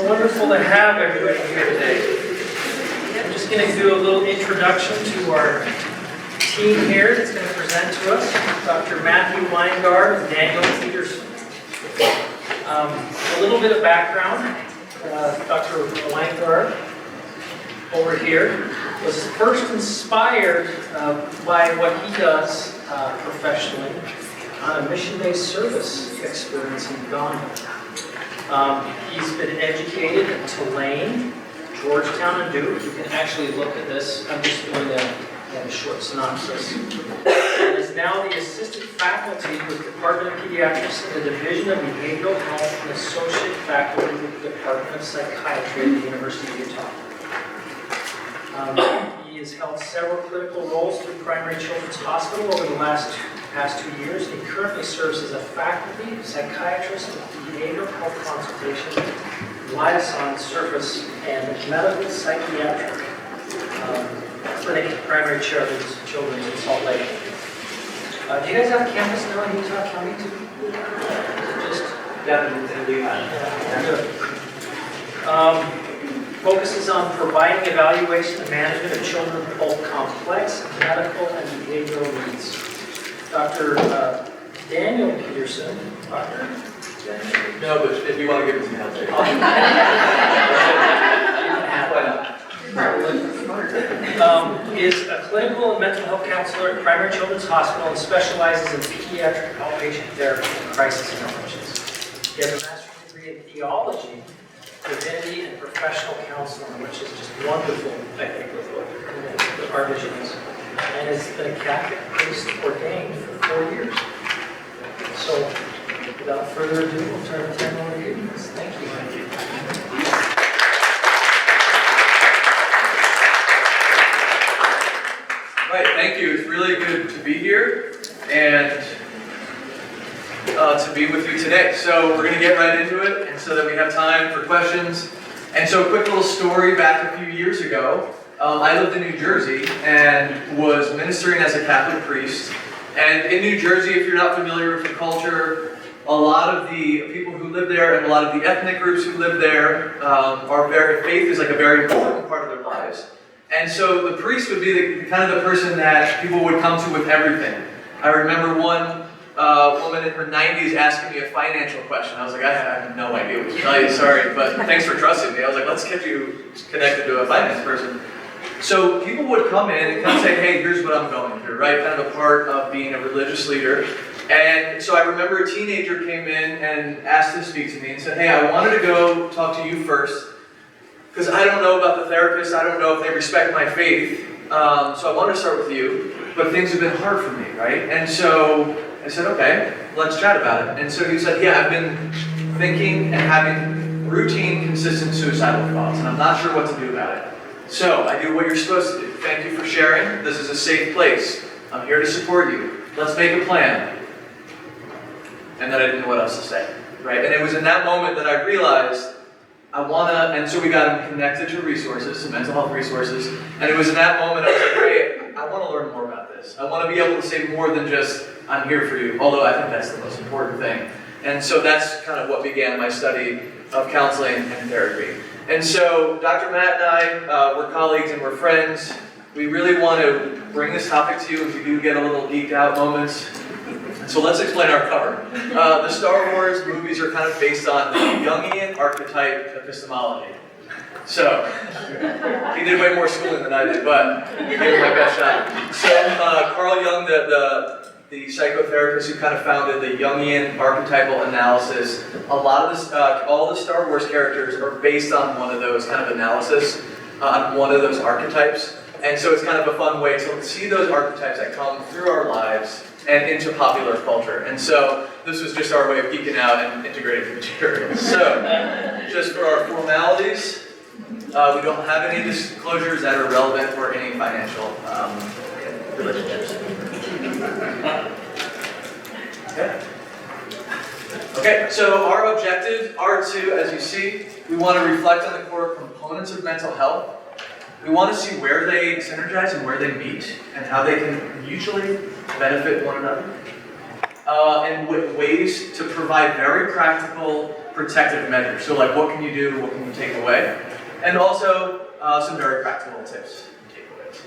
wonderful to have everybody here today. I'm just going to do a little introduction to our team here that's going to present to us. Dr. Matthew Weingard and Daniel PETERSON. A little bit of background. Dr. Weingard over here was first inspired by what he does professionally on a mission-based service experience in Uganda. He's been educated at Tulane, Georgetown, and Duke. You can actually look at this. I'm just doing a short synopsis. And is now the assistant faculty with the Department of Pediatrics in the Division of Behavioral Health and associate faculty with the Department of Psychiatry at the University of Utah. He has held several clinical roles through Primary Children's Hospital over the past 2 years. He currently serves as a faculty psychiatrist with behavioral health consultation, liaison service, and medical psychiatric clinic at Primary Children's in Salt Lake. Do you guys have a campus now in Utah County too? Just Definitely. Focuses on providing evaluation and management of children with both complex medical and behavioral needs. Dr. Daniel PETERSON, Dr. Daniel? No, but if you want to give us some help, is a clinical and mental health counselor at Primary Children's Hospital and specializes in pediatric outpatient therapy and crisis interventions. He has a master's degree in theology, divinity, and professional counseling, which is just wonderful, I think, with what our vision is. And has been a Catholic priest ordained for 4 years. So, without further ado, we'll turn the time over to you. Thank you. Right, thank you. It's really good to be here and to be with you today. So we're going to get right into it, and so that we have time for questions. And so a quick little story back a few years ago. I lived in New Jersey and was ministering as a Catholic priest. And in New Jersey, if you're not familiar with the culture, a lot of the people who live there and a lot of the ethnic groups who live there faith is like a very important part of their lives. And so the priest would be kind of the person that people would come to with everything. I remember one woman in her 90s asking me a financial question. I was like, I have no idea what to tell you, sorry, but thanks for trusting me. I was like, let's get you connected to a finance person. So people would come in and kind of say, hey, here's what I'm going through, right? Kind of a part of being a religious leader. And so I remember a teenager came in and asked to speak to me and said, hey, I wanted to go talk to you first, because I don't know about the therapist, I don't know if they respect my faith, so I wanted to start with you, but things have been hard for me, right? And so I said, okay, let's chat about it. And so he said, yeah, I've been thinking and having routine, consistent suicidal thoughts, and I'm not sure what to do about it. So I do what you're supposed to do. Thank you for sharing. This is a safe place. I'm here to support you. Let's make a plan. And then I didn't know what else to say, right? And it was in that moment that I realized and so we got him connected to resources, to mental health resources, and it was in that moment I was like, hey, I want to learn more about this. I want to be able to say more than just, I'm here for you, although I think that's the most important thing. And so that's kind of what began my study of counseling and therapy. And so Dr. Matt and I, we're colleagues and we're friends. We really want to bring this topic to you, and we do get a little geeked out moments. So let's explain our cover. The Star Wars movies are kind of based on the Jungian archetype epistemology. So, he did way more schooling than I did, but I gave it my best shot. So, Carl Jung, the psychotherapist who kind of founded the Jungian archetypal analysis, a lot of this, all the Star Wars characters are based on one of those kind of analysis, on one of those archetypes. And so it's kind of a fun way to see those archetypes that come through our lives and into popular culture. And so this was just our way of geeking out and integrating the material. So, just for our formalities, we don't have any disclosures that are relevant for any financial relationships. Okay, so our objectives are to, as you see, we want to reflect on the core components of mental health. We want to see where they synergize and where they meet, and how they can mutually benefit one another. And with ways to provide very practical protective measures. So like, what can you do, what can you take away? And also some very practical tips and takeaways.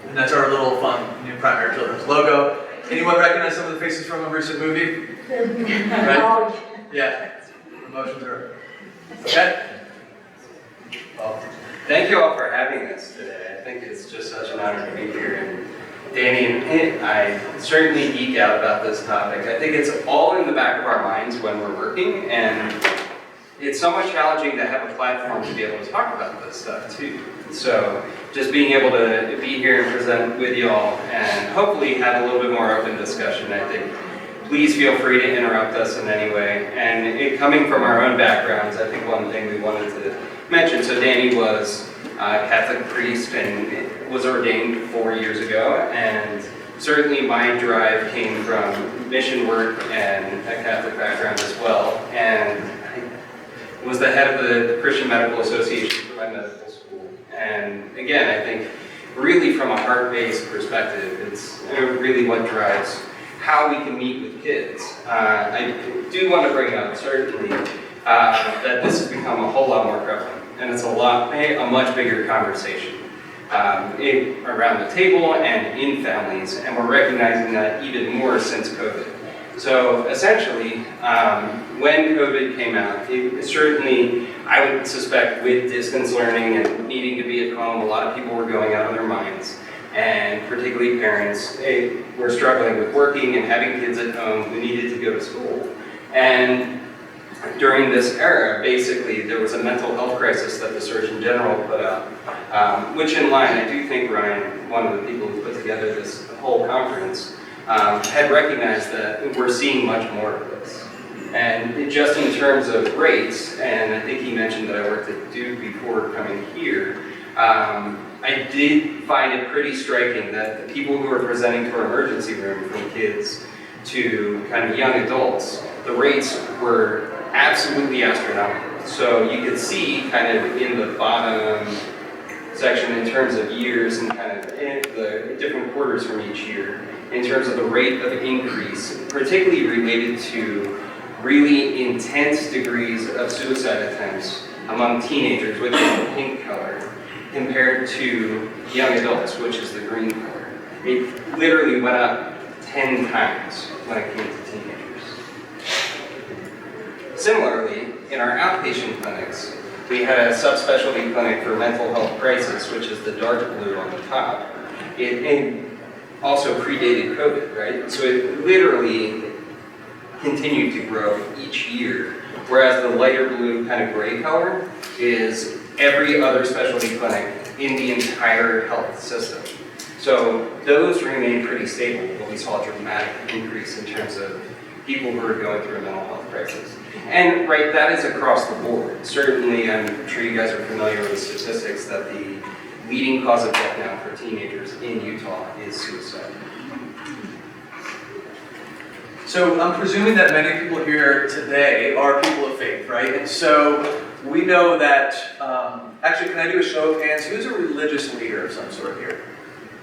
And that's our little fun new primary children's logo. Anyone recognize some of the faces from a recent movie? Right? Yeah. Emotions are okay. Well, thank you all for having us today. I think it's just such an honor to be here. And Danny and I certainly geek out about this topic. I think it's all in the back of our minds when we're working, and it's somewhat challenging to have a platform to be able to talk about this stuff too. So just being able to be here and present with y'all and hopefully have a little bit more open discussion, I think. Please feel free to interrupt us in any way. And it, coming from our own backgrounds, I think one thing we wanted to mention, so Danny was a Catholic priest and was ordained 4 years ago, and certainly my drive came from mission work and a Catholic background as well. And I was the head of the Christian Medical Association for my medical school. And again, I think really from a heart-based perspective, it's really what drives how we can meet with kids. I do want to bring up, certainly, that this has become a whole lot more prevalent, and it's a much bigger conversation around the table and in families, and we're recognizing that even more since COVID. So essentially, when COVID came out, it certainly, I would suspect with distance learning and needing to be at home, a lot of people were going out of their minds. And particularly parents were struggling with working and having kids at home who needed to go to school. And during this era, basically, there was a mental health crisis that the Surgeon General put out, which in line, I do think Ryan, one of the people who put together this whole conference, had recognized that we're seeing much more of this. And just in terms of rates, and I think he mentioned that I worked at Duke before coming here, I did find it pretty striking that the people who were presenting to our emergency room, from kids to kind of young adults, the rates were absolutely astronomical. So you could see kind of in the bottom section in terms of years and kind of the different quarters from each year, in terms of the rate of increase, particularly related to really intense degrees of suicide attempts among teenagers, which is the pink color, compared to young adults, which is the green color. It literally went up 10 times when it came to teenagers. Similarly, in our outpatient clinics, we had a subspecialty clinic for mental health crisis, which is the dark blue on the top. It also predated COVID, right? So it literally continued to grow each year, whereas the lighter blue kind of gray color is every other specialty clinic in the entire health system. So those remain pretty stable, but we saw a dramatic increase in terms of people who are going through a mental health crisis. And right, that is across the board. Certainly, I'm sure you guys are familiar with the statistics that the leading cause of death now for teenagers in Utah is suicide. So I'm presuming that many people here today are people of faith, right? And so we know that, actually, can I do a show of hands? Who's a religious leader of some sort here?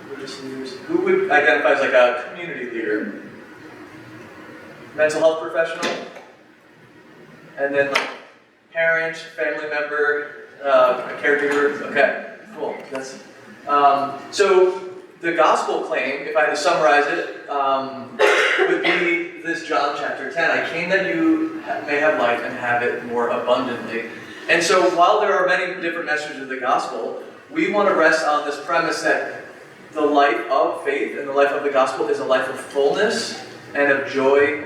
Religious leaders? Who would identify as like a community leader? Mental health professional? And then like parent, family member, a caregiver? Okay, cool. That's, so the gospel claim, if I had to summarize it, would be this John chapter 10. I came that you may have life and have it more abundantly. And so while there are many different messages of the gospel, we want to rest on this premise that the life of faith and the life of the gospel is a life of fullness and of joy,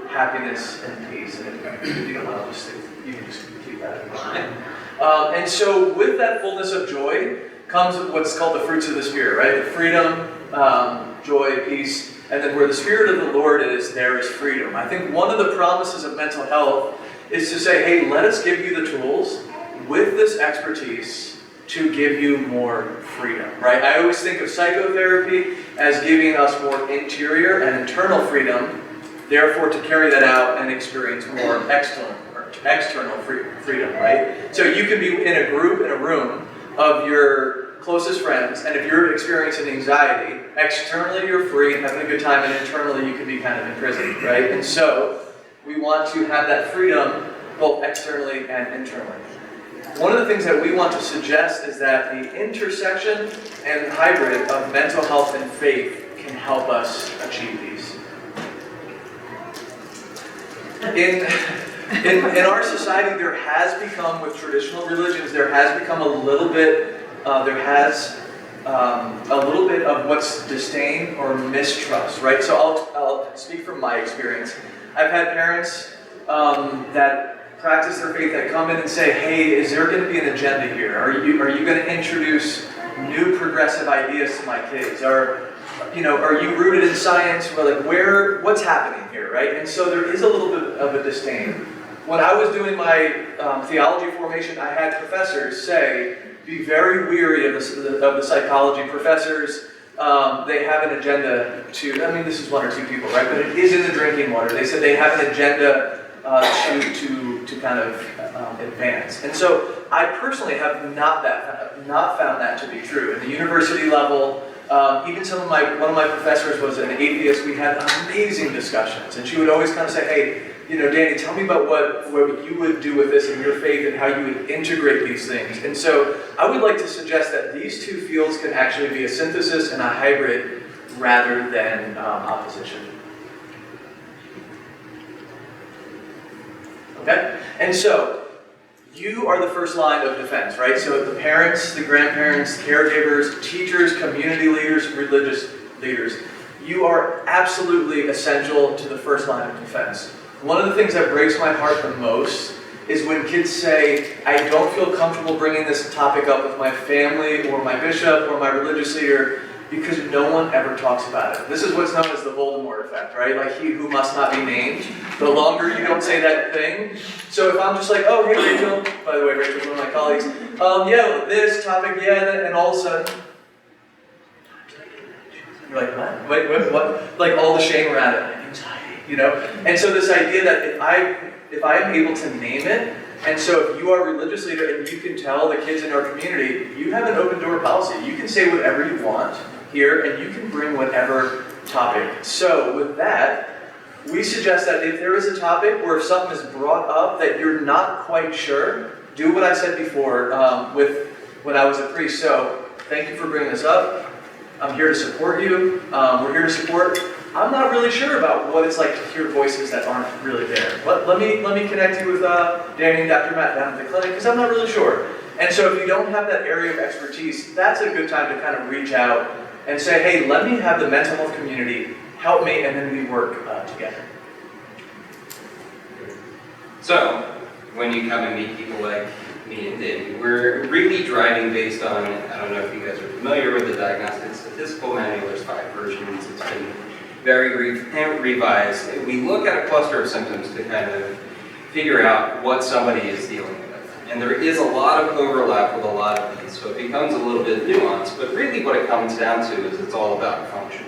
happiness, and peace. And if you don't want to you can just keep that in mind. And so with that fullness of joy comes what's called the fruits of the Spirit, right? The freedom, joy, peace, and then where the Spirit of the Lord is, there is freedom. I think one of the promises of mental health is to say, hey, let us give you the tools with this expertise to give you more freedom, right? I always think of psychotherapy as giving us more interior and internal freedom, therefore to carry that out and experience more external freedom, right? So you can be in a group, in a room of your closest friends, and if you're experiencing anxiety, externally you're free and having a good time, and internally you can be kind of imprisoned, right? And so We want to have that freedom both externally and internally. One of the things that we want to suggest is that the intersection and hybrid of mental health and faith can help us achieve these. In our society, there has become, with traditional religions, there has become a little bit of what's disdain or mistrust, right? So I'll speak from my experience. I've had parents that practice their faith that come in and say, hey, is there going to be an agenda here? Are you going to introduce new progressive ideas to my kids? Are you rooted in science? Or like, what's happening here, right? And so there is a little bit of a disdain. When I was doing my theology formation, I had professors say, be very weary of the psychology professors. They have an agenda this is one or two people, right? But it is in the drinking water. They said they have an agenda to kind of advance. And so I personally have not found that to be true. At the university level, even one of my professors was an atheist. We had amazing discussions, and she would always kind of say, hey, Danny, tell me about what you would do with this in your faith and how you would integrate these things. And so I would like to suggest that these two fields can actually be a synthesis and a hybrid rather than opposition. Okay? And so you are the first line of defense, right? So the parents, the grandparents, caregivers, teachers, community leaders, religious leaders, you are absolutely essential to the first line of defense. One of the things that breaks my heart the most is when kids say, I don't feel comfortable bringing this topic up with my family or my bishop or my religious leader because no one ever talks about it. This is what's known as the Voldemort effect, right? Like he who must not be named. The longer you don't say that thing. So if I'm just like, oh, hey, Rachel, by the way, Rachel's one of my colleagues, this topic, and all of a sudden, you're like, what? Wait, what? Like all the shame around it, anxiety, And so this idea that if I am able to name it, and so if you are a religious leader and you can tell the kids in our community, you have an open door policy. You can say whatever you want here, and you can bring whatever topic. So with that, we suggest that if there is a topic or if something is brought up that you're not quite sure, do what I said before when I was a priest. So thank you for bringing this up. I'm here to support you. We're here to support. I'm not really sure about what it's like to hear voices that aren't really there. Let me connect you with Danny and Dr. Matt down at the clinic because I'm not really sure. And so if you don't have that area of expertise, that's a good time to kind of reach out and say, hey, let me have the mental health community help me, and then we work together. So, when you come and meet people like me and Danny, we're really driving based on, I don't know if you guys are familiar with the Diagnostic Statistical Manual. There's 5 versions. It's been very revised. We look at a cluster of symptoms to kind of figure out what somebody is dealing with. And there is a lot of overlap with a lot of these, so it becomes a little bit nuanced, but really what it comes down to is it's all about function.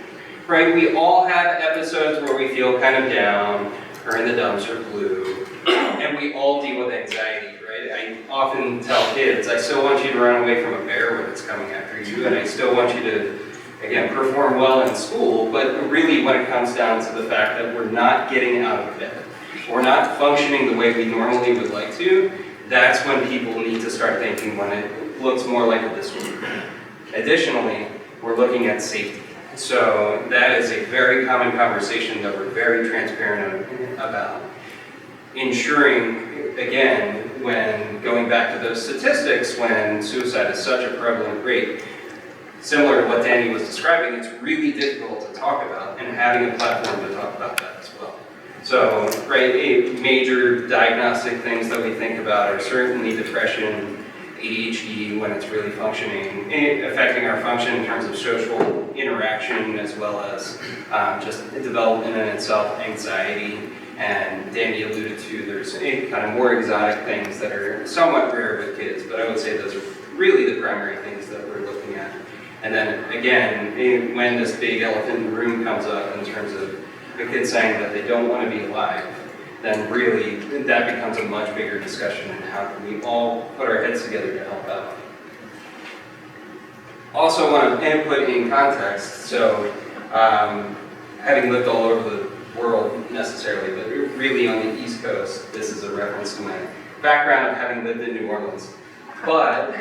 Right? We all have episodes where we feel kind of down or in the dumps or blue, and we all deal with anxiety, right? I often tell kids, I still want you to run away from a bear when it's coming after you, and I still want you to, again, perform well in school, but really when it comes down to the fact that we're not getting out of bed, we're not functioning the way we normally would like to, that's when people need to start thinking when it looks more like a disorder. Additionally, we're looking at safety. So that is a very common conversation that we're very transparent about. Ensuring, again, when going back to those statistics, when suicide is such a prevalent rate, similar to what Danny was describing, it's really difficult to talk about, and having a platform to talk about that as well. So, right, major diagnostic things that we think about are certainly depression, ADHD when it's really functioning, affecting our function in terms of social interaction as well as just development in itself, anxiety, and Danny alluded to there's kind of more exotic things that are somewhat rare with kids, but I would say those are really the primary things that we're looking at. And then again, when this big elephant in the room comes up in terms of the kids saying that they don't want to be alive, then really that becomes a much bigger discussion and how can we all put our heads together to help out. Also want to input in context, so having lived all over world necessarily, but really on the East Coast. This is a reference to my background of having lived in New Orleans. But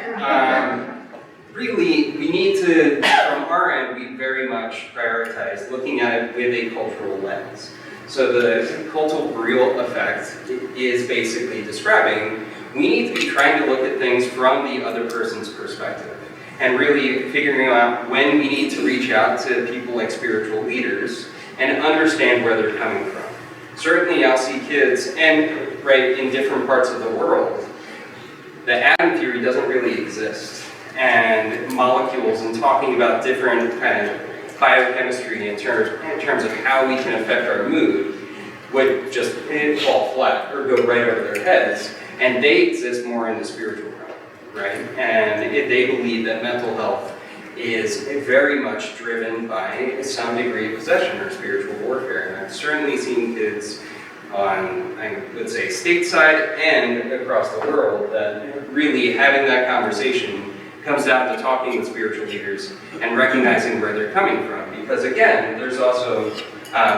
really, we need to, from our end, we very much prioritize looking at it with a cultural lens. So the cultural effect is basically describing we need to be trying to look at things from the other person's perspective and really figuring out when we need to reach out to people like spiritual leaders and understand where they're coming from. Certainly I'll see kids, and right, in different parts of the world, the atom theory doesn't really exist. And molecules and talking about different kind of biochemistry in terms of how we can affect our mood would just fall flat or go right over their heads. And they exist more in the spiritual realm, right? And they believe that mental health is very much driven by some degree of possession or spiritual warfare. And I've certainly seen kids on, I would say, stateside and across the world that really having that conversation comes down to talking with spiritual leaders and recognizing where they're coming from. Because again, there's also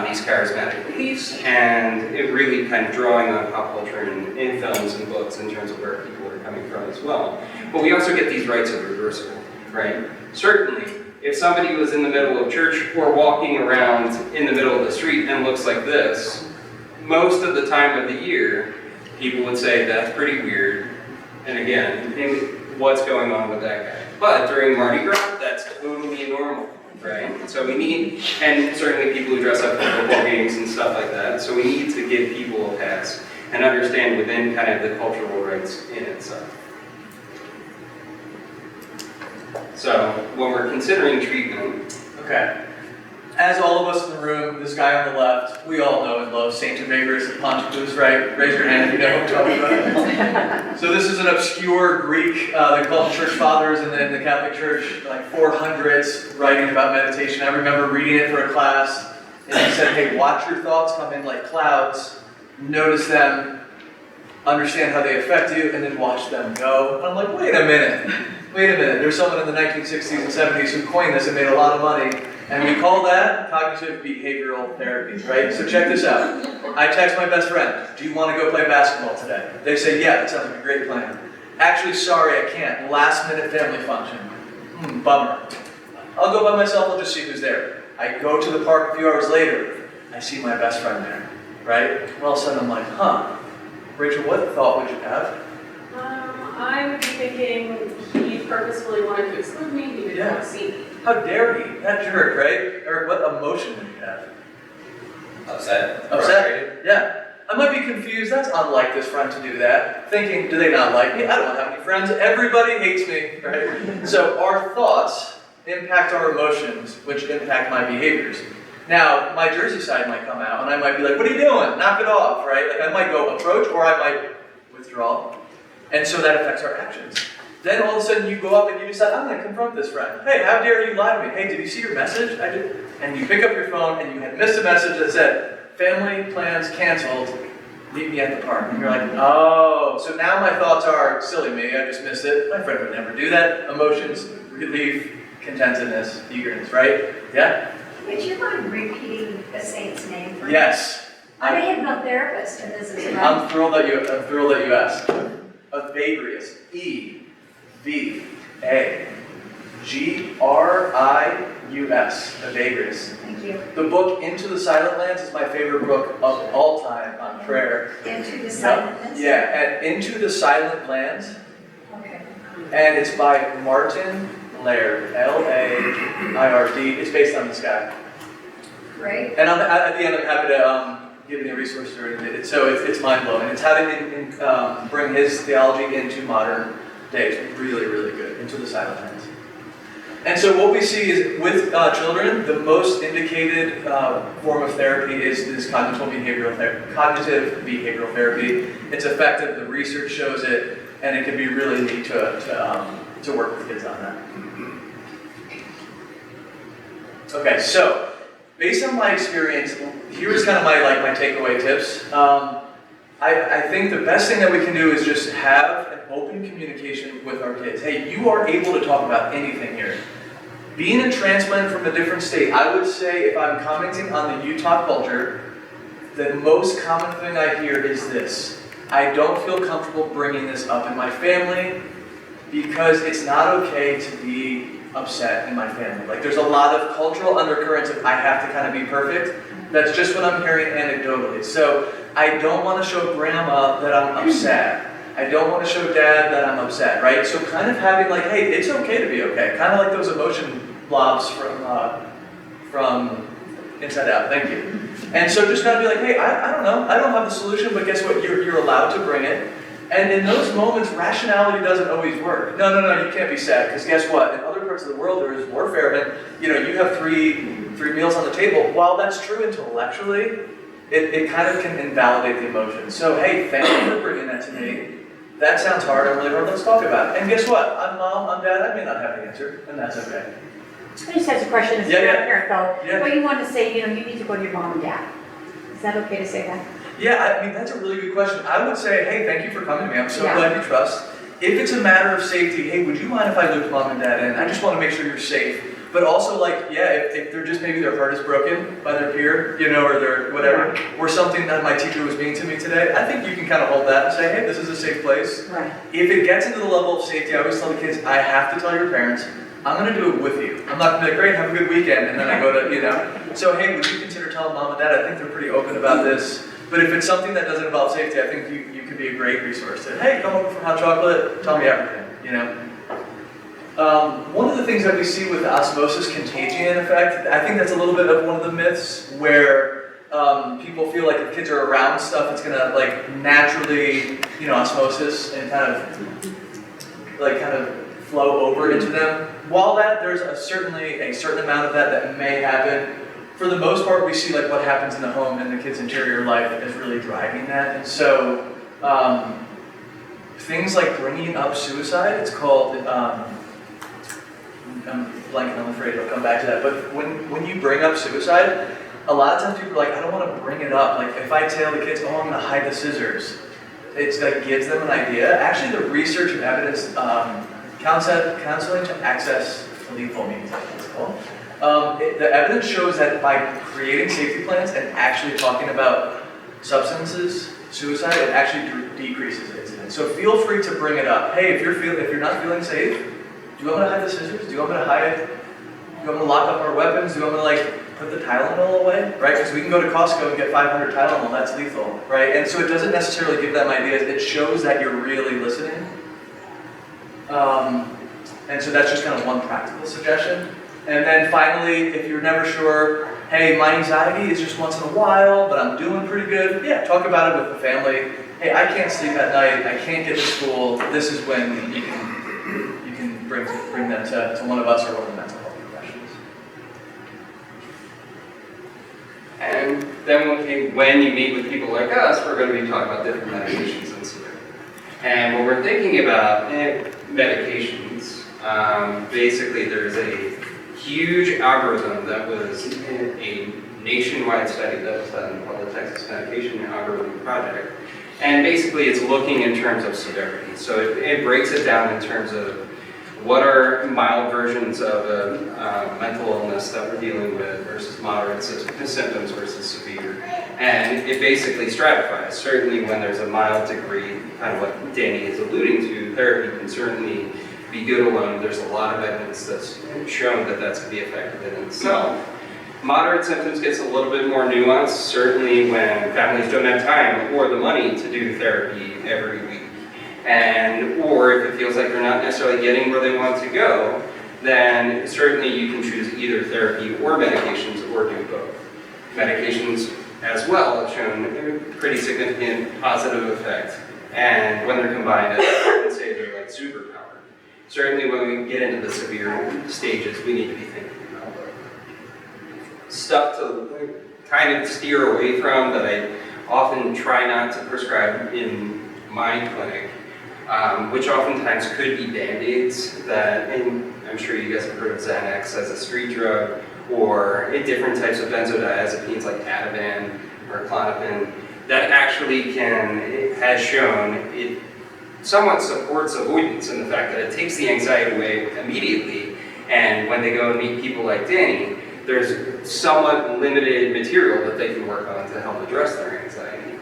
these charismatic beliefs, and it really kind of drawing on pop culture and in films and books in terms of where people are coming from as well. But we also get these rites of reversal, right? Certainly, if somebody was in the middle of church or walking around in the middle of the street and looks like this, most of the time of the year, people would say, that's pretty weird. And again, what's going on with that guy? But during Mardi Gras, that's totally normal. Right? So we need, and certainly people who dress up for football games and stuff like that, so we need to give people a pass and understand within kind of the cultural rights in itself. So when we're considering treatment, Okay. As all of us in the room, this guy on the left, we all know and love Saint Evagrius and Pontifex, right? Raise your hand if you know what I'm talking about. So this is an obscure Greek, they call them church fathers in the Catholic Church, like 400s, writing about meditation. I remember reading it for a class, and he said, hey, watch your thoughts come in like clouds, notice them, understand how they affect you, and then watch them go. And I'm like, wait a minute. There's someone in the 1960s and 70s who coined this and made a lot of money. And we call that cognitive behavioral therapy, right? So check this out. I text my best friend, do you want to go play basketball today? They say, yeah, that sounds like a great plan. Actually, sorry, I can't. Last minute family function. Bummer. I'll go by myself, I'll just see who's there. I go to the park a few hours later, I see my best friend there, right? And all of a sudden I'm like, Rachel, what thought would you have? I would be thinking he purposefully wanted to exclude me, he didn't want to see me. How dare he? That jerk, right? Or what emotion would you have? upset. Upset? Yeah. I might be confused. That's unlike this friend to do that. Thinking, do they not like me? I don't have any friends. Everybody hates me, right? So our thoughts impact our emotions, which impact my behaviors. Now, my Jersey side might come out, and I might be like, what are you doing? Knock it off, right? Like I might go approach, or I might withdraw. And so that affects our actions. Then all of a sudden you go up and you decide, I'm going to confront this friend. Hey, how dare you lie to me? Hey, did you see your message? I did. And you pick up your phone and you had missed a message that said, family plans canceled, meet me at the park. And you're like, oh, so now my thoughts are, silly me, I just missed it. My friend would never do that. Emotions, relief, contentedness, eagerness, right? Yeah? Would you mind repeating the saint's name for me? Yes. I'm a hypnotherapist, and this is right. I'm thrilled that you asked. Evagrius. E-V-A-G-R-I-U-S. Evagrius. Thank you. The book Into the Silent Lands is my favorite book of all time on prayer. Into the silence? Yeah, and Into the Silent Lands. Okay. And it's by Martin Laird, L-A-I-R-D. It's based on this guy. Great. And at the end, I'm happy to give any resources or anything. So it's mind-blowing. It's how to bring his theology into modern days. Really, really good. Into the Silent Lands. And so what we see is with children, the most indicated form of therapy is this cognitive behavioral therapy. It's effective. The research shows it, and it can be really neat to work with kids on that. Okay, so based on my experience, here's kind of my takeaway tips. I think the best thing that we can do is just have an open communication with our kids. Hey, you are able to talk about anything here. Being a transplant from a different state, I would say if I'm commenting on the Utah culture, the most common thing I hear is this: I don't feel comfortable bringing this up in my family because it's not okay to be upset in my family. Like, there's a lot of cultural undercurrents of I have to kind of be perfect. That's just what I'm hearing anecdotally. So I don't want to show grandma that I'm upset. I don't want to show dad that I'm upset, right? So kind of having like, hey, it's okay to be okay. Kind of like those emotion blobs from Inside Out. Thank you. And so just kind of be like, hey, I don't know. I don't have the solution, but guess what? You're allowed to bring it. And in those moments, rationality doesn't always work. No, you can't be sad, because guess what? In other parts of the world, there is warfare, and you have three meals on the table. While that's true intellectually, it kind of can invalidate the emotion. So, hey, thank you for bringing that to me. That sounds hard, I'm really hard, let's talk about it. And guess what? I'm mom, I'm dad, I may not have the answer, and that's okay. I just have a question as a parent though. Yeah. What you want to say, you need to go to your mom and dad. Is that okay to say that? Yeah, I mean, that's a really good question. I would say, hey, thank you for coming to me. I'm so glad you trust. If it's a matter of safety, hey, would you mind if I looped mom and dad in? I just want to make sure you're safe. But also, like, if they're just, maybe their heart is broken by their peer, or their whatever, or something that my teacher was mean to me today, I think you can kind of hold that and say, hey, this is a safe place. Right. If it gets into the level of safety, I always tell the kids, I have to tell your parents, I'm going to do it with you. I'm not going to be like, great, have a good weekend, and then I go to, So, hey, would you consider telling mom and dad? I think they're pretty open about this. But if it's something that doesn't involve safety, I think you could be a great resource to, hey, come over for hot chocolate, tell me everything, One of the things that we see with the osmosis contagion effect, I think that's a little bit of one of the myths where people feel like if kids are around stuff, it's gonna like naturally, osmosis and kind of flow over into them. While there's certainly a certain amount of that may happen, for the most part, we see like what happens in the home and the kid's interior life is really driving that. And so things like bringing up suicide, it's called, I'm blanking on the phrase, I'll come back to that. But when you bring up suicide, a lot of times people are like, I don't want to bring it up. Like if I tell the kids, oh, I'm going to hide the scissors, it's like gives them an idea. Actually, the research and evidence, counseling to access lethal means, I think it's called. The evidence shows that by creating safety plans and actually talking about substances, suicide, it actually decreases incidence. So feel free to bring it up. Hey, if you're not feeling safe, do you want me to hide the scissors? Do you want me to hide? Do you want me to lock up our weapons? Do you want me to put the Tylenol away? Right? Because we can go to Costco and get 500 Tylenol. That's lethal, right? And so it doesn't necessarily give them ideas. It shows that you're really listening. And so that's just kind of one practical suggestion. And then finally, if you're never sure, hey, my anxiety is just once in a while, but I'm doing pretty good. Yeah, talk about it with the family. Hey, I can't sleep at night. I can't get to school. This is when you can bring them to one of us or one of the mental health professionals. And then when you meet with people like us, we're going to be talking about different medications and so on. And when we're thinking about medications, basically there's a huge algorithm that was a nationwide study that was done called the Texas Medication Algorithm Project. And basically it's looking in terms of severity. So it breaks it down in terms of what are mild versions of a mental illness that we're dealing with versus moderate symptoms versus severe. And it basically stratifies. Certainly when there's a mild degree, kind of what Danny is alluding to, therapy can certainly be good alone. There's a lot of evidence that's shown that that's going to be effective in itself. Moderate symptoms gets a little bit more nuanced, certainly when families don't have time or the money to do therapy every week. Or if it feels like they're not necessarily getting where they want to go, then certainly you can choose either therapy or medications or do both. Medications as well have shown a pretty significant positive effect. And when they're combined, I would say they're like superpowered. Certainly when we get into the severe stages, we need to be thinking about stuff to kind of steer away from that I often try not to prescribe in my clinic, which oftentimes could be Band-Aids that, and I'm sure you guys have heard of Xanax as a street drug, or different types of benzodiazepines like Ativan or Klonopin, that actually has shown it somewhat supports avoidance in the fact that it takes the anxiety away immediately, and when they go and meet people like Danny, there's somewhat limited material that they can work on to help address their anxiety.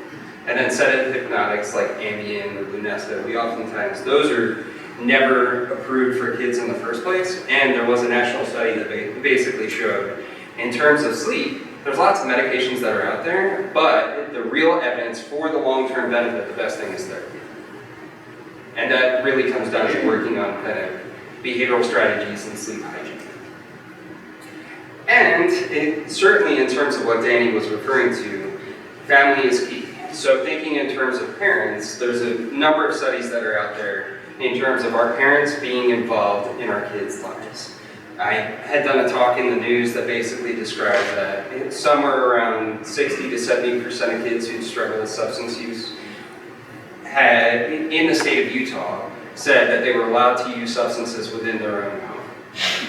And then sedative hypnotics like Ambien or Lunesta, those are never approved for kids in the first place. And there was a national study that basically showed, in terms of sleep, there's lots of medications that are out there, but the real evidence for the long-term benefit, the best thing is therapy. And that really comes down to working on kind of behavioral strategies and sleep hygiene. And certainly in terms of what Danny was referring to, family is key. So thinking in terms of parents, there's a number of studies that are out there in terms of our parents being involved in our kids' lives. I had done a talk in the news that basically described that somewhere around 60 to 70% of kids who struggle with substance use had, in the state of Utah, said that they were allowed to use substances within their own home,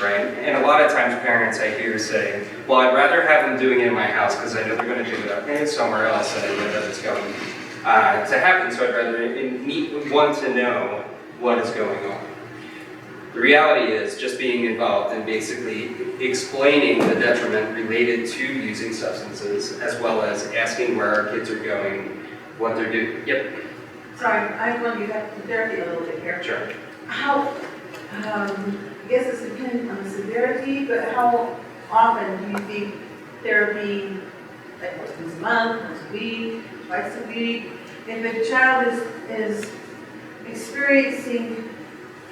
right? And a lot of times parents I hear say, well, I'd rather have them doing it in my house because I know they're going to do it somewhere else and I know that it's going to happen, so I'd rather want to know what is going on. The reality is just being involved and basically explaining the detriment related to using substances, as well as asking where our kids are going, what they're doing. Yep. Sorry, I want you back to therapy a little bit here. Sure. How, I guess it's dependent on the severity, but how often do you think therapy, like once a month, once a week, twice a week? If a child is experiencing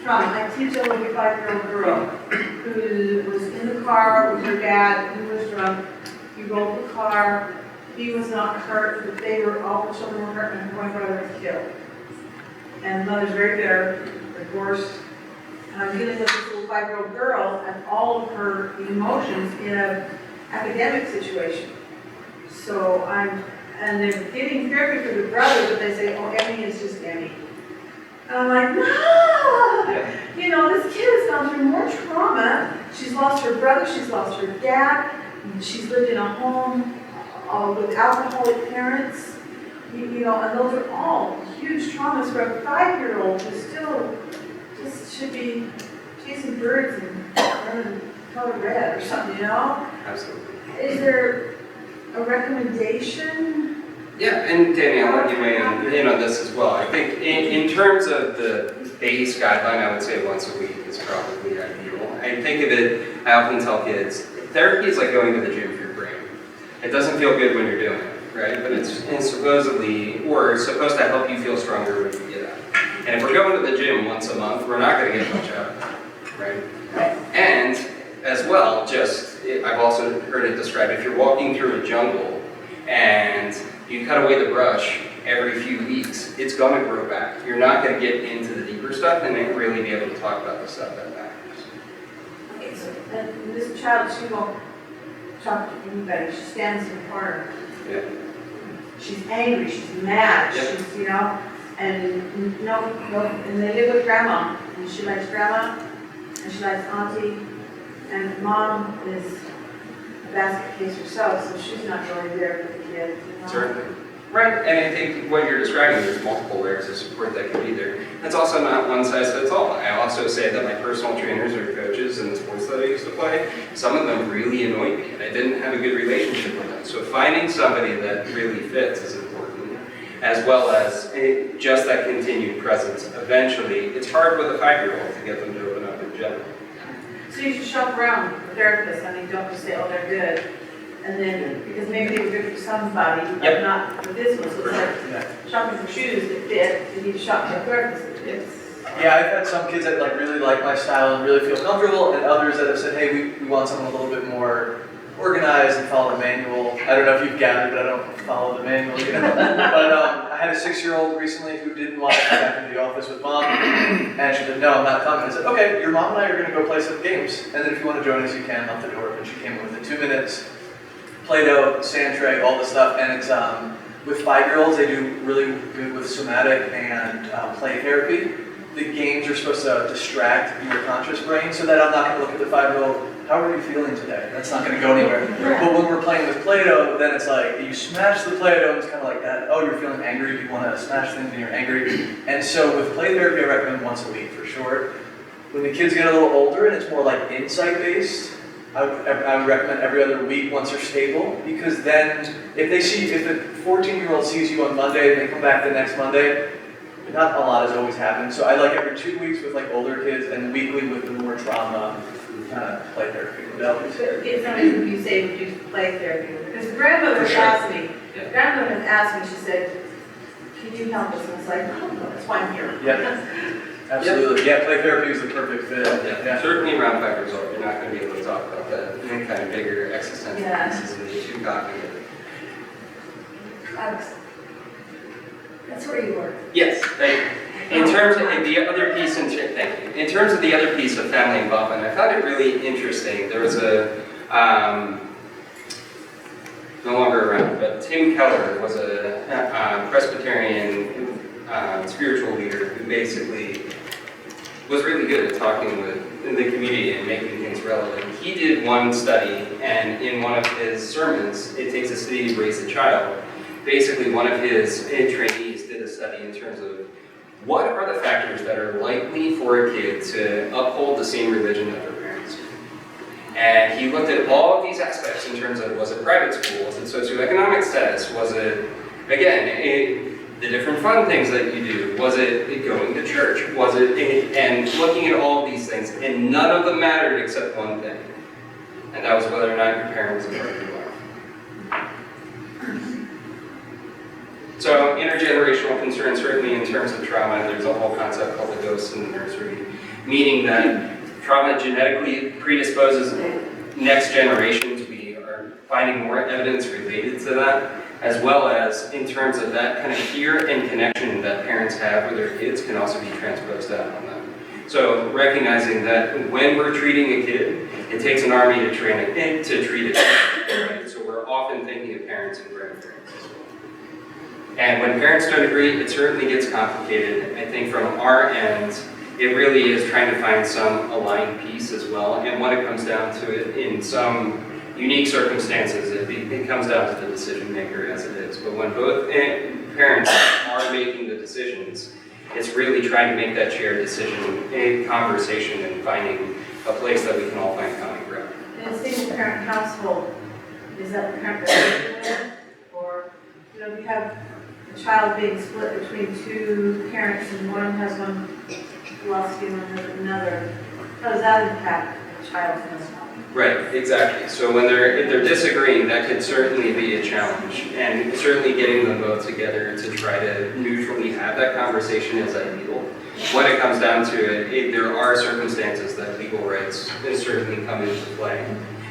trauma, I teach a little 5-year-old girl who was in the car with her dad, who was drunk. He rolled the car. He was not hurt, but they were, all the children were hurt, and her one brother was killed. And the mother's very bitter, divorced. And I'm dealing with this little 5-year-old girl and all of her emotions in an academic situation. So and they're getting therapy for the brother, but they say, oh, Emmy is just Emmy. And I'm like, no! Yeah. You know, this kid has gone through more trauma. She's lost her brother, she's lost her dad, she's lived in a home with alcoholic parents, you know, and those are all huge traumas for a 5-year-old who still just should be chasing birds and running color red or something, you know? Absolutely. Is there a recommendation? Yeah, and Danny, I'll let you weigh in on this as well. I think in terms of the base guideline, I would say once a week is probably ideal. I think of it, I often tell kids, therapy is like going to the gym for your brain. It doesn't feel good when you're doing it, right? But it's supposedly, or it's supposed to help you feel stronger when you get out. And if we're going to the gym once a month, we're not going to get much out of it, right? And as well, I've also heard it described, if you're walking through a jungle and you cut away the brush every few weeks, it's going to grow back. You're not going to get into the deeper stuff and then really be able to talk about the stuff that matters. Okay, so and this child, she won't talk to anybody. She stands in the corner. Yeah. She's angry, she's mad, Yep. she's, you know, and no, and they live with grandma, and she likes grandma, and she likes auntie, and mom is a basket case herself, so she's not really there for the kids, you know? Certainly. Right, and I think what you're describing, there's multiple layers of support that can be there. It's also not one size fits all. I also say that my personal trainers or coaches in the sports that I used to play, some of them really annoyed me, and I didn't have a good relationship with them. So finding somebody that really fits is important, as well as just that continued presence. Eventually, it's hard with a 5-year-old to get them to open up in general. So you should shop around for therapists, I mean, don't just say, oh, they're good. And then, because maybe they were good for somebody, but Yep. not for this one, so it's like shopping for shoes that fit, you need to shop for a therapist that fits. Yeah, I've had some kids that really like my style and really feel comfortable, and others that have said, hey, we want someone a little bit more organized and follow the manual. I don't know if you've gathered, but I don't follow the manual, you know. But I had a 6-year-old recently who didn't want to come back into the office with mom, and she said, no, I'm not coming. I said, okay, your mom and I are going to go play some games, and then if you want to join us, you can, left the door. And she came in within 2 minutes. Play-Doh, sand tray, all the stuff, and it's with 5-year-olds, they do really good with somatic and play therapy. The games are supposed to distract your conscious brain, so that I'm not going to look at the 5-year-old, how are you feeling today? That's not going to go anywhere. But when we're playing with Play-Doh, then it's like, you smash the Play-Doh, and it's kind of like that, oh, you're feeling angry, you want to smash things and you're angry. And so with play therapy, I recommend once a week for sure. When the kids get a little older and it's more like insight-based, I would recommend every other week once they're stable, because then if the 14-year-old sees you on Monday and they come back the next Monday, not a lot has always happened. So I like every 2 weeks with like older kids and weekly with the more trauma kind of play therapy modalities. It's something that you say would use play therapy, because the grandmother For sure. asked me, grandmother has asked me, she said, can you help us? And I was like, oh, no, that's why I'm here. Yeah, absolutely. Yeah, play therapy is the perfect fit. Yeah. Certainly around 5 years old, you're not going to be able to talk about that any kind of bigger existential pieces and the two cognitive. That's where you work. Yes, thank you. In terms of the other piece, thank you. In terms of the other piece of family involvement, I found it really interesting. There was a no longer around, but Tim Keller was a Presbyterian spiritual leader who basically was really good at talking with the community and making things relevant. He did one study, and in one of his sermons, It Takes a City to Raise a Child, basically one of his trainees did a study in terms of what are the factors that are likely for a kid to uphold the same religion that their parents do. And he looked at all of these aspects in terms of, was it private school, was it socioeconomic status, was it, again, the different fun things that you do, was it going to church, was it, and looking at all of these things, and none of them mattered except one thing, and that was whether or not your parent was a part of your life. So intergenerational concern, certainly in terms of trauma, there's a whole concept called the ghost in the nursery, meaning that trauma genetically predisposes next generations. We are finding more evidence related to that, as well as in terms of that kind of fear and connection that parents have with their kids can also be transposed out on them. So recognizing that when we're treating a kid, it takes an army to treat a child, right? So we're often thinking of parents and grandparents as well. And when parents don't agree, it certainly gets complicated. I think from our end, it really is trying to find some aligned piece as well. And when it comes down to it, in some unique circumstances, it comes down to the decision maker as it is. But when both parents are making the decisions, it's really trying to make that shared decision a conversation and finding a place that we can all find common ground. In a single parent household, is that the parent that lives in? Or, you know, if you have a child being split between two parents and one has one philosophy and one has another, how does that impact the child in this one? Right, exactly. So when if they're disagreeing, that could certainly be a challenge. And certainly getting them both together to try to neutrally have that conversation is ideal. When it comes down to it, there are circumstances that legal rights certainly come into play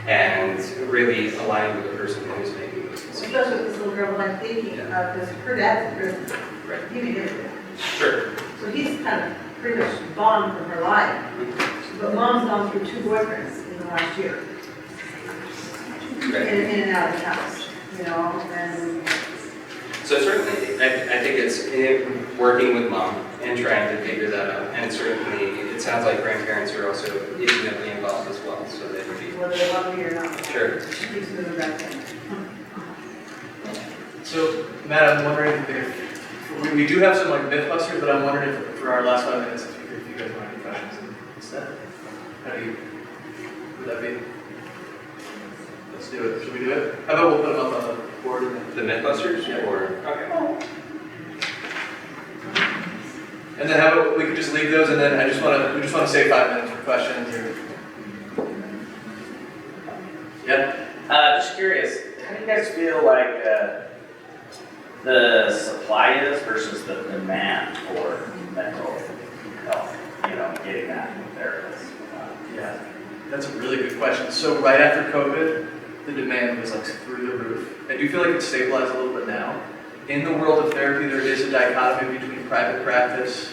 and really align with the person who's making those decisions. Especially with this little girl that I'm thinking of, because her dad's in prison. Right. He didn't get it. Sure. So he's kind of pretty much gone from her life. But mom's gone through 2 boyfriends in the last year. Right. In and out of the house, you know, and So certainly, I think it's working with mom and trying to figure that out. And certainly, it sounds like grandparents are also intimately involved as well, so they would be. whether they love me or not. Sure. She keeps moving back in. So, Matt, I'm wondering if we do have some like mythbusters, but I'm wondering if for our last 5 minutes, if you guys want any questions instead. How do you? Would that be? Let's do it. Should we do it? How about we'll put them up on the board? And The Mythbusters? Yeah. Or, okay. And then how about we could just leave those, and then we just want to save 5 minutes for questions. Yeah. Just curious, how do you guys feel like the supply is versus the demand for mental health? You know, getting that from therapists. Yeah, that's a really good question. So right after COVID, the demand was like through the roof. I do feel like it's stabilized a little bit now. In the world of therapy, there is a dichotomy between private practice,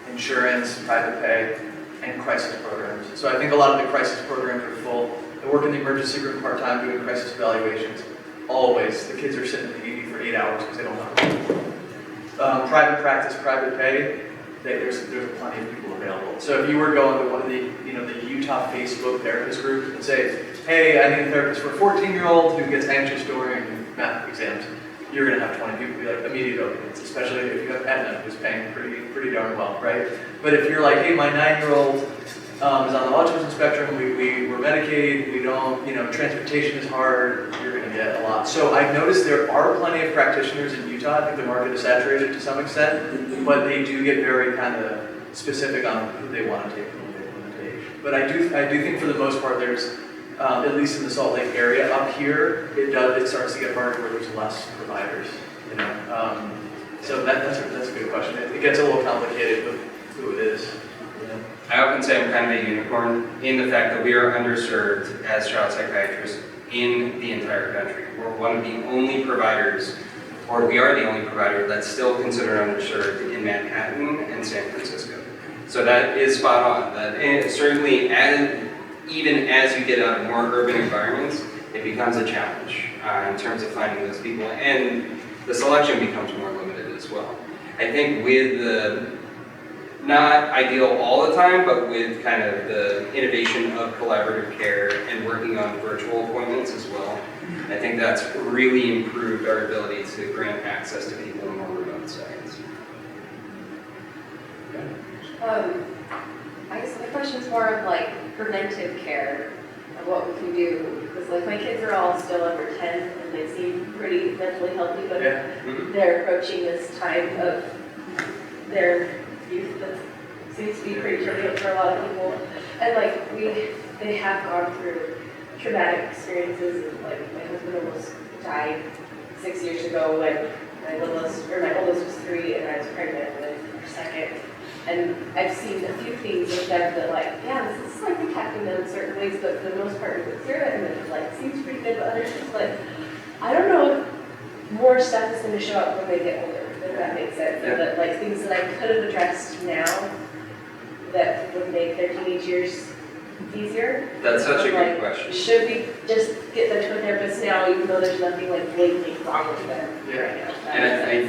insurance, private pay, and crisis programs. So I think a lot of the crisis programs are full. I work in the emergency room part-time doing crisis evaluations. Always, the kids are sitting in the ED for 8 hours because they don't know. Private practice, private pay, there's plenty of people available. So if you were going to one of the Utah Facebook therapist groups and say, hey, I need a therapist for a 14-year-old who gets anxious during math exams, you're going to have 20 people be like immediate openings, especially if you have Aetna, who's paying pretty darn well, right? But if you're like, hey, my 9-year-old is on the autism spectrum. We're Medicaid, we don't, transportation is hard, you're gonna get a lot. So I've noticed there are plenty of practitioners in Utah. I think the market is saturated to some extent, but they do get very kind of specific on who they want to take and who they want to take. But I do think for the most part there's, at least in the Salt Lake area, up here, it starts to get harder where there's less providers, So that's a good question. It gets a little complicated with who it is. I often say I'm kind of a unicorn in the fact that we are underserved as child psychiatrists in the entire country. We're one of the only providers, or we are the only provider that's still considered underserved in Manhattan and San Francisco. So that is spot on. And certainly, even as you get out of more urban environments, it becomes a challenge in terms of finding those people, and the selection becomes more limited as well. I think with the not ideal all the time, but with kind of the innovation of collaborative care and working on virtual appointments as well, I think that's really improved our ability to grant access to people in more remote settings. I guess my question is more of like preventive care of what we can do, because like my kids are all still under 10 and they seem pretty mentally healthy, but they're approaching this time of their youth that seems to be pretty turbulent for a lot of people, and like they have gone through traumatic experiences, and like my husband almost died 6 years ago when my oldest was 3 and I was pregnant with our second, and I've seen a few things with them that like, yeah, this is like impacting them in certain ways, but for the most part it's zero, and it like seems pretty good, but others just like, I don't know if more stuff is going to show up when they get older. If that makes sense, and that like things that I could have addressed now that would make their teenage years easier. That's such a good like, question. Should we just get them to a therapist now, even though there's nothing like blatantly wrong with them right now? And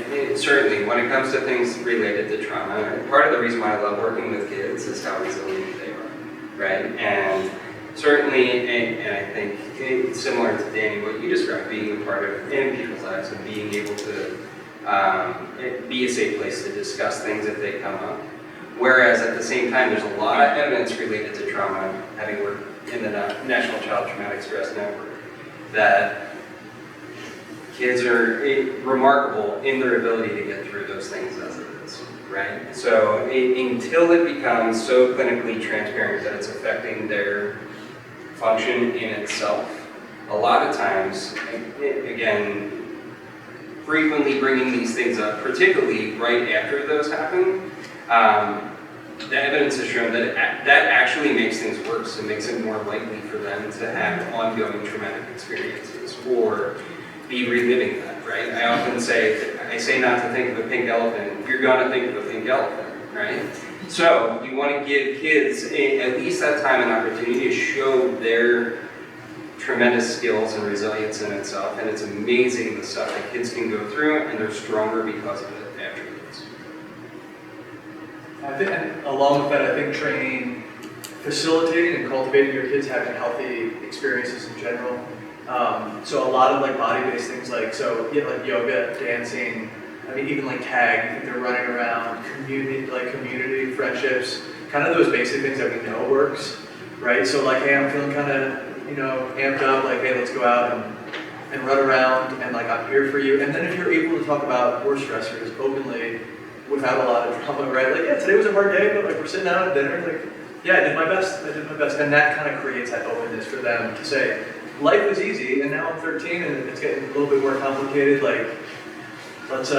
I certainly, when it comes to things related to trauma, part of the reason why I love working with kids is how resilient they are, right? And certainly, and I think it's similar to Danny, what you described, being a part of in people's lives and being able to be a safe place to discuss things if they come up. Whereas at the same time, there's a lot of evidence related to trauma, having worked in the National Child Traumatic Stress Network, that kids are remarkable in their ability to get through those things as it is, right? So until it becomes so clinically transparent that it's affecting their function in itself, a lot of times, again, frequently bringing these things up, particularly right after those happen, the evidence has shown that that actually makes things worse and makes it more likely for them to have ongoing traumatic experiences or be reliving that, right? I often say, not to think of a pink elephant, you're gonna think of a pink elephant, right? So you wanna give kids at least that time and opportunity to show their tremendous skills and resilience in itself, and it's amazing the stuff that kids can go through, and they're stronger because of it afterwards. I think, and along with that, I think training, facilitating and cultivating your kids having healthy experiences in general. So a lot of like body-based things like like yoga, dancing, I mean even like tag, I think they're running around, community, friendships, kind of those basic things that we know works, right? So like, hey, I'm feeling kind of, amped up, like, hey, let's go out and run around, and like, I'm here for you. And then if you're able to talk about work stressors openly, without a lot of drama, right? Like, yeah, today was a hard day, but like, we're sitting out at dinner, like, yeah, I did my best. And that kind of creates that openness for them to say, life was easy, and now I'm 13, and it's getting a little bit more complicated, like, let's,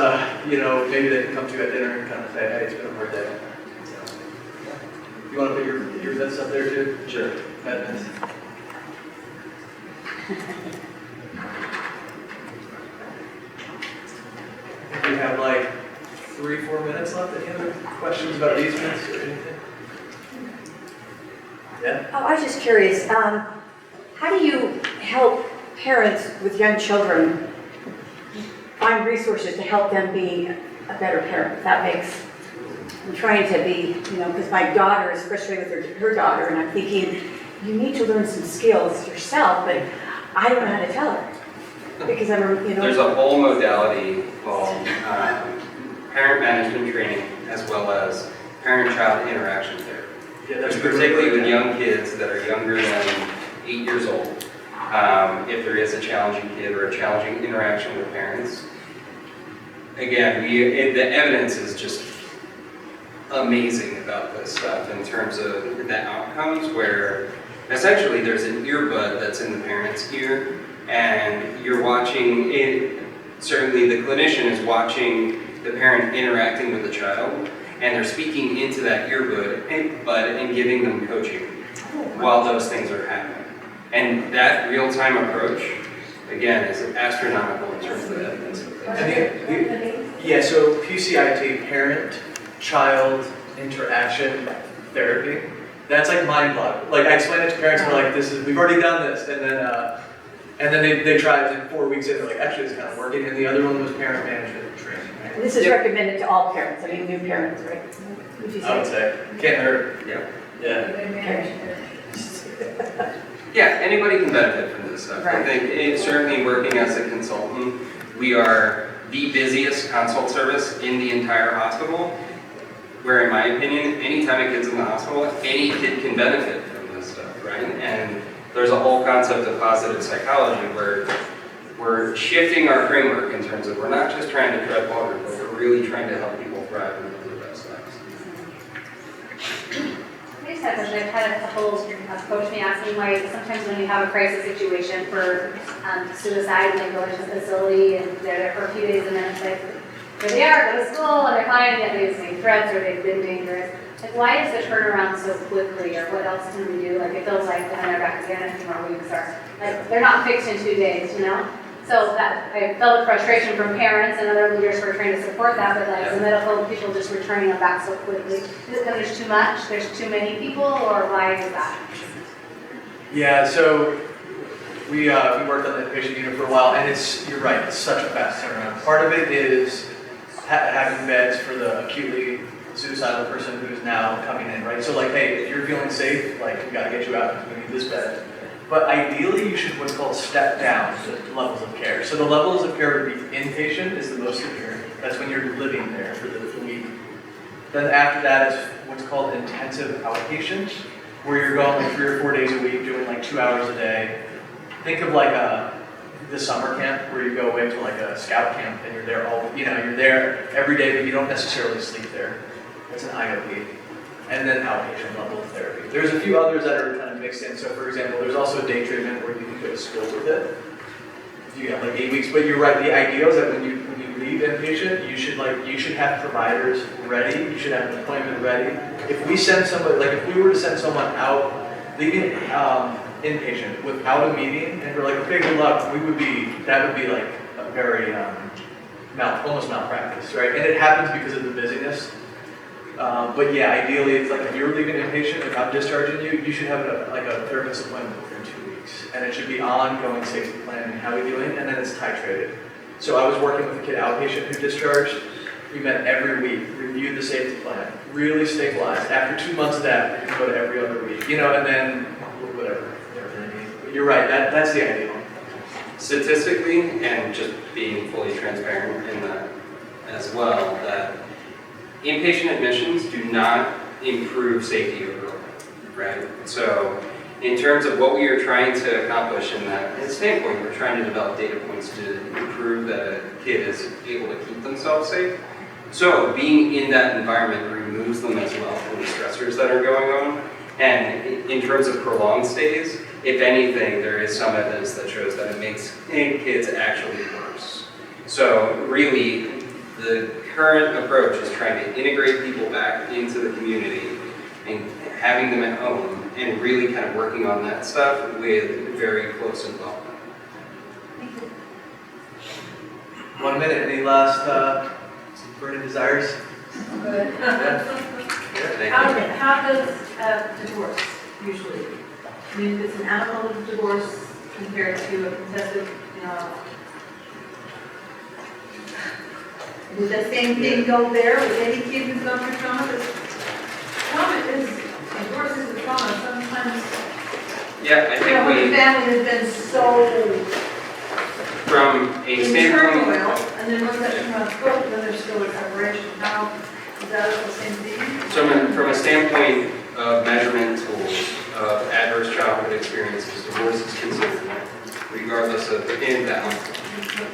maybe they can come to you at dinner and kind of say, hey, it's been a hard day. So, you want to put your myths up there too? Sure. Myths. We have like 3-4 minutes left. Any other questions about these myths or anything? Yeah? Oh, I was just curious, how do you help parents with young children find resources to help them be a better parent? That makes, I'm trying to be, because my daughter is frustrated with her daughter, and I'm thinking, you need to learn some skills yourself, but I don't know how to tell her. Because There's a whole modality called parent management training, as well as parent-child interaction therapy. Yeah, that's particularly with young kids that are younger than 8 years old. If there is a challenging kid or a challenging interaction with parents, again, the evidence is just amazing about this stuff in terms of the outcomes, where essentially there's an earbud that's in the parent's ear, and you're watching it. Certainly the clinician is watching the parent interacting with the child, and they're speaking into that earbud and giving them coaching while those things are happening. And that real-time approach, again, is astronomical in terms of the evidence. Yeah, so PCIT, parent-child interaction therapy, that's like mind-boggling. Like I explain it to parents, and they're like, we've already done this, and then they tried it in 4 weeks, and they're like, actually it's kind of working. And the other one was parent management training. Right? This is recommended to all parents, I mean, new parents, right? I would say, can't hurt. Yeah. Yeah. Yeah, anybody can benefit from this stuff. I Right. think it's certainly working as a consultant, we are the busiest consult service in the entire hospital, where in my opinion, anytime a kid's in the hospital, any kid can benefit from this stuff, right? And there's a whole concept of positive psychology where we're shifting our framework in terms of we're not just trying to tread water, but we're really trying to help people thrive and live their best lives. I just had a question. I've had a couple approach me asking why sometimes when you have a crisis situation for suicide, they go into a facility and they're there for a few days and then it's like, here they are, go to school, and they're fine, yet they've seen threats or they've been dangerous. Like, why is the turnaround so quickly, or what else can we do? Like, it feels like then they're back again in a few more weeks, or like they're not fixed in 2 days, you know? So that I felt the frustration from parents and other leaders who are trying to support that, but like the medical people just returning them back so quickly. Is it because there's too much, there's too many people, or why is that? Yeah, so we worked on the inpatient unit for a while, and you're right, it's such a fast turnaround. Part of it is having beds for the acutely suicidal person who's now coming in, right? So like, hey, if you're feeling safe, like we gotta get you out because we need this bed. But ideally, you should what's called step down the levels of care. So the levels of care would be inpatient is the most severe. That's when you're living there for the week. Then after that is what's called intensive outpatient, where you're going like 3 or 4 days a week, doing like 2 hours a day. Think of like the summer camp where you go away to like a scout camp and you're there you're there every day, but you don't necessarily sleep there. That's an IOP. And then outpatient level of therapy. There's a few others that are kind of mixed in. So for example, there's also a day treatment where you can go to school with it. You have like 8 weeks, but you're right. The ideal is that when you leave inpatient, you should have providers ready. You should have an appointment ready. If we send somebody, like if we were to send someone out, leaving inpatient without a meeting, and we're like, okay, good luck, that would be like a very almost malpractice, right? And it happens because of the busyness. But yeah, ideally, it's like if you're leaving inpatient, if I'm discharging you, you should have a therapist appointment within 2 weeks. And it should be ongoing safety plan and how we're doing, and then it's titrated. So I was working with a kid outpatient who discharged. We met every week, reviewed the safety plan, really stabilized. After 2 months of that, you can go to every other week, and then whatever they need. But you're right, that's the ideal. Statistically, and just being fully transparent in that as well, that inpatient admissions do not improve safety overall, right? So in terms of what we are trying to accomplish in that standpoint, we're trying to develop data points to prove that a kid is able to keep themselves safe. So being in that environment removes them as well from the stressors that are going on. And in terms of prolonged stays, if anything, there is some evidence that shows that it makes kids actually worse. So really, the current approach is trying to integrate people back into the community and having them at home and really kind of working on that stuff with very close involvement. 1 minute, any last burning desires? Good. Thank How does divorce usually? I mean, if it's an amicable divorce compared to a contested, does that same thing go there with any kid who's gone through trauma? Because divorce is a trauma. Sometimes, Yeah, I think when the family has been so from a in standpoint, turmoil, and then once that turmoil's broken, then there's still a separation. How is that the same thing? from a standpoint of measurement tools of adverse childhood experiences, divorce is considered one, regardless of the outcome.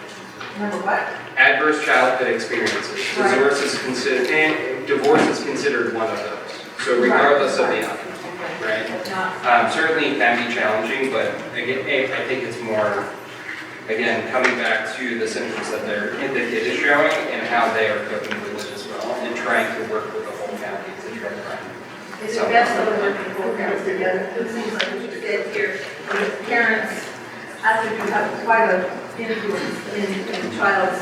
Remember what? Adverse childhood experiences, divorce is considered, and divorce is considered one of those. So regardless of the outcome, right? Certainly it can be challenging, but again, I think it's more, again, coming back to the symptoms that the kid is showing and how they are coping with it as well, and trying to work with the whole family to try to find. Is it best to work with both parents together? It seems like what you said here, with parents, I think you have quite an influence in the child's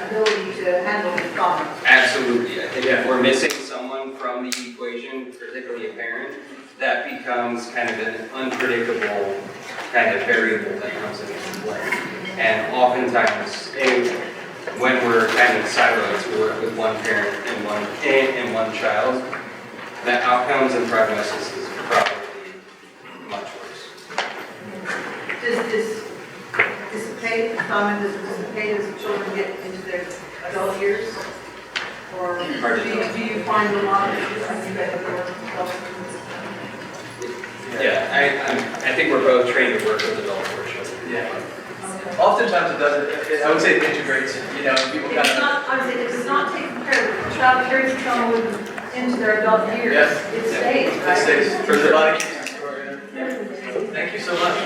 ability to handle the trauma. Absolutely. I think if we're missing someone from the equation, particularly a parent, that becomes kind of an unpredictable kind of variable that comes into play. And oftentimes, when we're kind of silos, we work with one parent and one child, the outcomes and prognosis is probably much worse. Does this dissipate, common does it dissipate as the children get into their adult years? Or do you find a lot of Yeah, I think we're both trained to work with adults or children. Yeah. Oftentimes it doesn't, I would say it integrates, you know, people kind It's of. not, I would say, it does not take care of the child carries the trauma with them into their adult years. Yes. It stays, right? It stays, for the body keeps the story. Thank you so much.